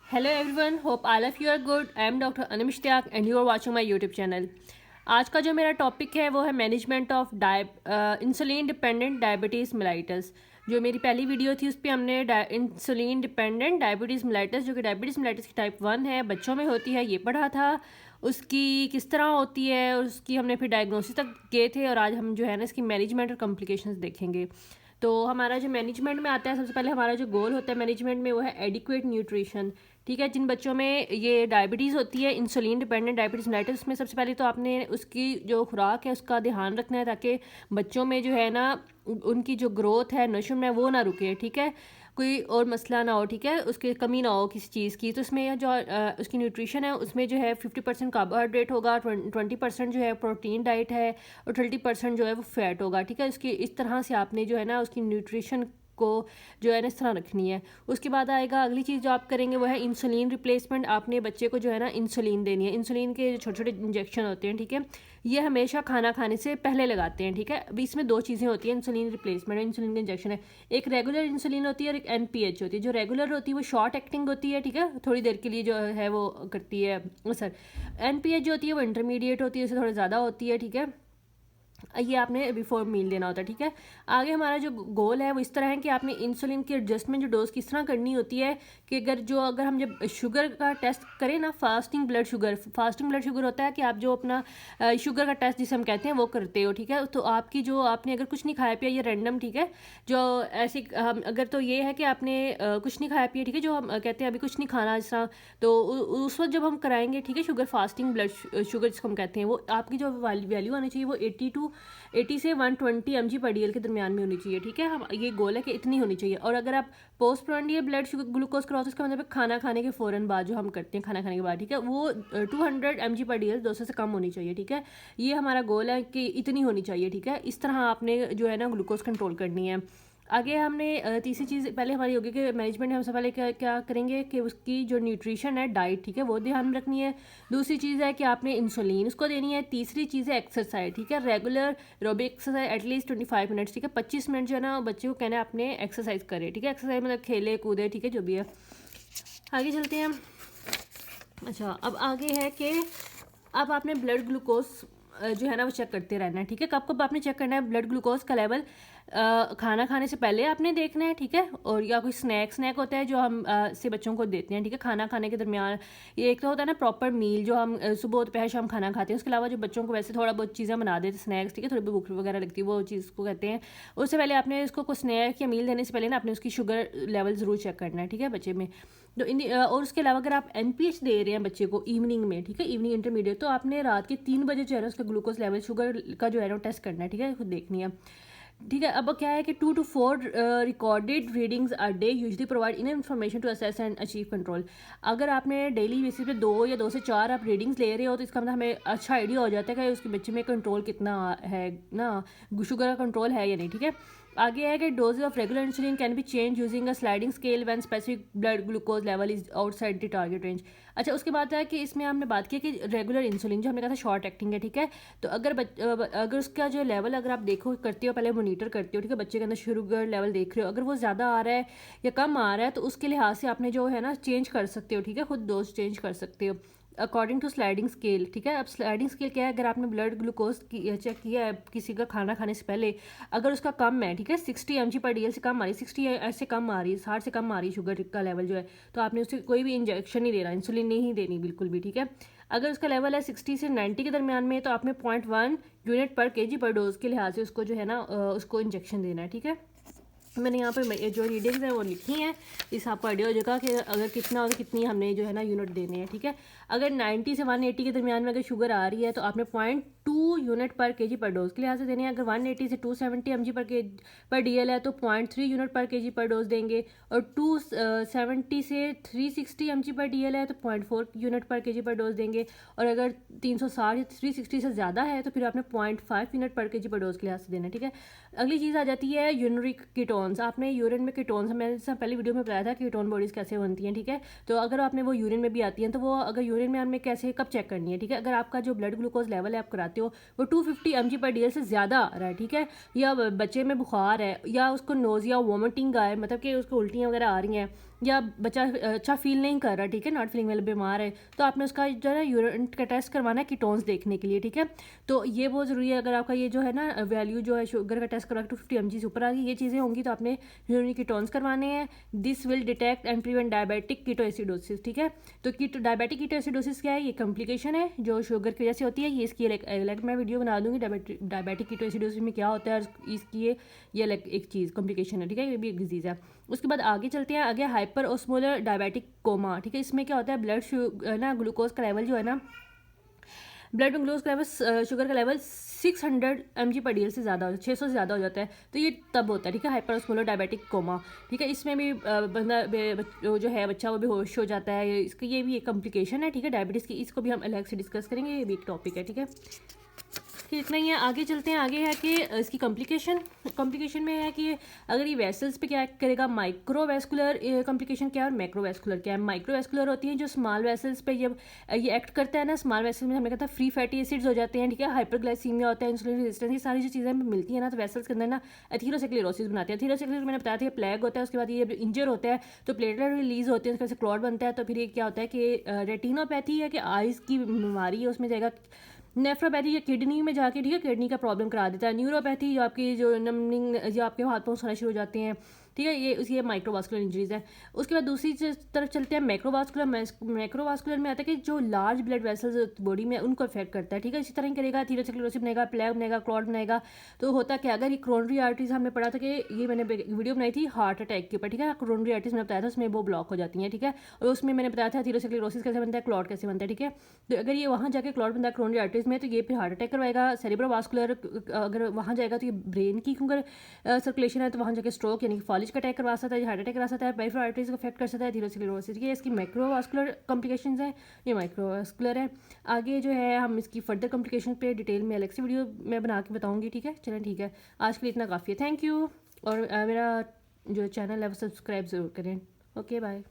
Hello everyone, hope all of you are good. I am Dr. Anam Ishtiaq and you are watching my YouTube channel. आज का जो मेरा topic है वो है management of insulin dependent diabetes mellitus. जो मेरी पहली वीडियो थी उस पर हमने इंसुलिन डिपेंडेंट डायबिटीज़ मेलाइटस, जो कि डायबिटीज़ मेलाइटस की टाइप 1 है, बच्चों में होती है, ये पढ़ा था। उसकी किस तरह होती है, उसकी हमने फिर डायग्नोसिस तक गए थे और आज हम जो है ना इसकी मैनेजमेंट और कॉम्प्लिकेशंस देखेंगे। तो हमारा जो मैनेजमेंट में आता है, सबसे पहले हमारा जो गोल होता है मैनेजमेंट में वो है एडिक्वेट न्यूट्रिशन। ठीक है, जिन बच्चों में ये डायबिटीज़ होती है, इंसुलिन डिपेंडेंट डायबिटीज़ मेलाइटस, उसमें सबसे पहले तो आपने उसकी जो खुराक है उसका ध्यान रखना है ताकि बच्चों में जो है ना उनकी जो ग्रोथ है नशो में वो ना रुके। ठीक है, कोई और मसला ना हो, ठीक है, उसकी कमी ना हो किसी चीज़ की। तो इसमें जो उसकी न्यूट्रिशन है उसमें जो है 50% कार्बोहाइड्रेट होगा, 20% जो है प्रोटीन डाइट है और 30% जो है वो फैट होगा। ठीक है, उसकी इस तरह से आपने जो है ना उसकी न्यूट्रिशन को जो है ना इस तरह रखनी है। उसके बाद आएगा अगली चीज़ जो आप करेंगे वो है इंसुलिन रिप्लेसमेंट। आपने बच्चे को जो है ना इंसुलिन देनी है। इंसुलिन के जो छोटे छोटे इंजेक्शन होते हैं, ठीक है, ये हमेशा खाना खाने से पहले लगाते हैं। ठीक है, अभी इसमें दो चीज़ें होती हैं इंसुलिन रिप्लेसमेंट और इंसुलिन का इंजेक्शन है। एक रेगुलर इंसुलिन होती है और एक NPH होती है। जो रेगुलर होती है वो शॉर्ट एक्टिंग होती है, ठीक है, थोड़ी देर के लिए जो है वो करती है असर। NPH जो होती है वो इंटरमीडिएट होती है, उससे थोड़ी ज़्यादा होती है। ठीक है, ये आपने बिफोर मील देना होता है। ठीक है, आगे हमारा जो गोल है वो इस तरह है कि आपने इंसुलिन की एडजस्टमेंट जो डोज किस तरह करनी होती है कि अगर हम जब शुगर का टेस्ट करें ना, फास्टिंग ब्लड शुगर होता है कि आप जो अपना शुगर का टेस्ट जिसे हम कहते हैं वो करते हो। ठीक है, तो आपकी जो आपने अगर कुछ नहीं खाया पिया, ये रैंडम, ठीक है, जो ऐसी हम अगर तो ये है कि आपने कुछ नहीं खाया पिया, ठीक है, जो हम कहते हैं अभी कुछ नहीं खाना इस तरह, तो उस वक्त जब हम कराएंगे, ठीक है, शुगर फास्टिंग ब्लड शुगर जिसको हम कहते हैं, वो आपकी जो वैल्यू आनी चाहिए वो 80 से 120 mg/dl के दरमियान में होनी चाहिए। ठीक है, हम ये गोल है कि इतनी होनी चाहिए। और अगर आप post prandial blood sugar glucose कराओ तो इसका मतलब खाना खाने के फ़ौरन बाद जो हम करते हैं खाना खाने के बाद, ठीक है, वो 200 mg/dl 200 से कम होनी चाहिए। ठीक है, ये हमारा गोल है कि इतनी होनी चाहिए। ठीक है, इस तरह आपने जो है ना ग्लूकोज कंट्रोल करनी है। आगे हमने तीसरी चीज़ पहले हमारी होगी कि मैनेजमेंट हम सबसे पहले क्या क्या करेंगे कि उसकी जो न्यूट्रिशन है, डाइट, ठीक है, वो ध्यान में रखनी है। दूसरी चीज़ है कि आपने इंसुलिन उसको देनी है। तीसरी चीज़ है एक्सरसाइज। ठीक है, regular aerobic exercise at least 25 minutes. ठीक है, 25 मिनट जो है ना बच्चे को कहना है आपने एक्सरसाइज करे। ठीक है, एक्सरसाइज मतलब खेले कूदे, ठीक है, जो भी है। आगे चलते हैं। अच्छा, अब आगे है कि अब आपने ब्लड ग्लूकोज जो है ना वो चेक करते रहना है। ठीक है, कब कब आपने चेक करना है ब्लड ग्लूकोज का लेवल? खाना खाने से पहले आपने देखना है। ठीक है, और या कोई स्नैक होता है जो हम से बच्चों को देते हैं। ठीक है, खाना खाने के दरमियान ये एक तो होता है ना प्रॉपर मील जो हम सुबह दोपहर शाम खाना खाते हैं। उसके अलावा जो बच्चों को वैसे थोड़ा बहुत चीज़ें बना देते हैं स्नैक्स, ठीक है, थोड़ी बहुत भूख वगैरह लगती है वो चीज़ को कहते हैं। उससे पहले आपने इसको कोई स्नैक या मील देने से पहले ना आपने उसकी शुगर लेवल ज़रूर चेक करना है। ठीक है, बच्चे में तो और उसके अलावा अगर आप NPH दे रहे हैं बच्चे को इवनिंग में, ठीक है, इवनिंग इंटरमीडिएट, तो आपने रात के 3 बजे जो है ना उसका ग्लूकोज लेवल शुगर का जो है ना टेस्ट करना है। ठीक है, खुद देखनी है। ठीक है, अब क्या है कि 2 to 4 recorded readings a day usually provide in information to assess and achieve control. अगर आपने डेली बेसिस पे 2 से 4 आप रीडिंग्स ले रहे हो तो इसका मतलब हमें अच्छा आइडिया हो जाता है कि उसके बच्चे में कंट्रोल कितना है ना, शुगर का कंट्रोल है या नहीं। ठीक है, आगे है कि doses of regular insulin can be change using a sliding scale when specific blood glucose level is outside the target range. अच्छा, उसके बाद है कि इसमें हमने बात की कि रेगुलर इंसुलिन जो हमने कहा था शॉर्ट एक्टिंग है। ठीक है, तो अगर उसका जो लेवल अगर आप देखो करते हो, पहले मोनीटर करते हो, ठीक है, बच्चे के अंदर शुगर लेवल देख रहे हो, अगर वो ज़्यादा आ रहा है या कम आ रहा है तो उसके लिहाज से आपने जो है ना चेंज कर सकते हो। ठीक है, खुद डोज चेंज कर सकते हो अकॉर्डिंग टू स्लाइडिंग स्केल। ठीक है, अब स्लाइडिंग स्केल क्या है? अगर आपने ब्लड ग्लूकोज चेक किया है किसी का खाना खाने से पहले, अगर उसका कम है, ठीक है, 60 mg/dl से कम आ रही है, 60 ऐसे कम आ रही है, 60 से कम आ रही है शुगर का लेवल जो है, तो आपने उसे कोई भी इंजेक्शन नहीं देना, इंसुलिन नहीं देनी बिल्कुल भी। ठीक है, अगर उसका लेवल है 60 से 90 के दरमियान में तो आपने 0.1 यूनिट पर kg पर डोज के लिहाज से उसको जो है ना उसको इंजेक्शन देना है। ठीक है, मैंने यहाँ पे जो रीडिंग्स हैं वो लिखी हैं, इस आपको आइडिया हो जाएगा कि अगर कितना और कितनी हमने जो है ना यूनिट देने हैं। ठीक है, अगर 90 से 180 के दरमियान में अगर शुगर आ रही है तो आपने 0.2 यूनिट पर kg पर डोज के लिहाज से देने हैं। अगर 180 से 270 mg पर DL है तो 0.3 यूनिट पर kg पर डोज देंगे, और 270 से 360 mg पर DL है तो 0.4 यूनिट पर kg पर डोज देंगे, और अगर 360 या 360 से ज़्यादा है तो फिर आपने 0.5 यूनिट पर kg पर डोज के लिहाज से देना है। ठीक है, अगली चीज़ आ जाती है यूरिनरी कीटोन्स। आपने यूरिन में कीटोन्स, मैंने पहले वीडियो में बताया था कीटोन बॉडीज़ कैसे बनती हैं। ठीक है, तो अगर आपने वो यूरिन में भी आती हैं तो वो अगर यूरिन में हमें कैसे कब चेक करनी है? ठीक है, अगर आपका जो ब्लड ग्लूकोज लेवल है आप कराते हो वो 250 mg/dl से ज़्यादा आ रहा है, ठीक है, या बच्चे में बुखार है या उसको नोज़िया वॉमिटिंग आ है, मतलब कि उसको उल्टियाँ वगैरह आ रही हैं, या बच्चा अच्छा फील नहीं कर रहा, ठीक है, नॉट फीलिंग वेल, बीमार है, तो आपने उसका जो है ना यूरिन का टेस्ट करवाना है कीटोन्स देखने के लिए, ठीक है। तो ये बहुत ज़रूरी है। अगर आपका ये जो है ना वैल्यू जो है शुगर का टेस्ट करवा 250 mg से ऊपर आ गई, ये चीज़ें होंगी, तो आपने यूरिन कीटोन्स करवाने हैं। This will detect and prevent diabetic ketoacidosis, ठीक है। तो डायबिटिक कीटोएसिडोसिस क्या है? ये कॉम्प्लिकेशन है जो शुगर की वजह से होती है। ये इसकी अलग मैं वीडियो बना दूंगी, डायबिटिक कीटोएसिडोसिस में क्या होता है और इसकी ये अलग एक चीज़ कॉम्प्लिकेशन है, ठीक है, ये भी एक डिजीज़ है। उसके बाद आगे चलते हैं, आगे हाइपर ओस्मोलर डायबिटिक कोमा, ठीक है। इसमें क्या होता है? ब्लड ना ग्लूकोज का लेवल जो है ना, ब्लड में ग्लूकोज का लेवल, शुगर का लेवल 600 mg/dl से ज़्यादा, 600 से ज़्यादा हो जाता है, तो ये तब होता है, ठीक है, हाइपरओस्मोलर डायबिटिक कोमा, ठीक है। इसमें भी बंदा जो है बच्चा वो बेहोश हो जाता है, इसका ये भी एक कॉम्प्लिकेशन है, ठीक है, डायबिटीज़ की। इसको भी हम अलग से डिस्कस करेंगे, ये भी एक टॉपिक है, ठीक है। फिर इतना ही है, आगे चलते हैं। आगे है कि इसकी कॉम्प्लिकेशन में है कि अगर ये वेसल्स पे क्या करेगा, माइक्रोवेस्कुलर कॉम्प्लिकेशन क्या है और मैक्रोवेस्कुलर क्या है। माइक्रोवेस्कुलर होती है जो स्मॉल वेसल्स पे जब ये एक्ट करता है ना, स्मॉल वेसल्स में हमें कहता है फ्री फैटी एसिड्स हो जाते हैं, ठीक है, हाइपरग्लाइसीमिया होता है, इंसुलिन रेजिस्टेंस, ये सारी जो चीज़ें मिलती है ना, तो वेसल्स के अंदर ना एथीरोस्क्लेरोसिस बनाते हैं। एथीरोस्क्लेरोसिस मैंने बताया था प्लेग होता है, उसके बाद ये इंजर होता है तो प्लेटलेट रिलीज होते हैं, उसके बाद क्लॉट बनता है, तो फिर ये क्या होता है कि रेटिनोपैथी है कि आइज़ की बीमारी है, उसमें जाएगा। नेफ्रोपैथी या किडनी में जाके, ठीक है, किडनी का प्रॉब्लम करा देता है। न्यूरोपैथी जो आपकी जो नमनिंग जो आपके हाथ पाँव खाना शुरू हो जाते हैं, ठीक है, ये माइक्रोवास्कुलर इंजरीज है। उसके बाद दूसरी तरफ चलते हैं मैक्रोवास्कुलर में आता है कि जो लार्ज ब्लड वेसल्स बॉडी में उनको अफेक्ट करता है, ठीक है। इसी तरह करेगा, एथेरोस्क्लेरोसिस बनेगा, प्लेग बनेगा, क्लॉट बनेगा। तो होता क्या, अगर ये कोरोनरी आर्टरीज हमने पढ़ा था कि ये मैंने वीडियो बनाई थी हार्ट अटैक के ऊपर, ठीक है, कोरोनरी आर्टरीज मैंने बताया था उसमें वो ब्लॉक हो जाती हैं, ठीक है, और उसमें मैंने बताया था एथेरोस्क्लेरोसिस कैसे बनता है, क्लॉट कैसे बनता है, ठीक है। तो अगर ये वहाँ जाके क्लॉट बनता है कोरोनरी आर्टरीज में, तो ये फिर हार्ट अटैक करवाएगा। सेरेब्रोवास्कुलर अगर वहाँ जाएगा तो ये ब्रेन की क्योंकि सर्कुलेशन है, तो वहाँ जाके स्ट्रोक यानी कि फॉलिज का अटैक करवा सकता है, हार्ट अटैक करा सकता है, पेरिफेरल आर्टरीज को अफेक्ट कर सकता है, एथेरोस्क्लेरोसिस, ये इसकी मैक्रोवास्कुलर कॉम्प्लिकेशंस हैं, ये माइक्रोवास्कुलर है। आगे जो है हम इसकी फर्दर कॉम्प्लिकेशन पे डिटेल में अलग से वीडियो मैं बना के बताऊंगी, ठीक है। चलें, ठीक है, आज के लिए इतना काफ़ी है, थैंक यू। और मेरा जो चैनल है वो सब्सक्राइब ज़रूर करें। Okay, bye.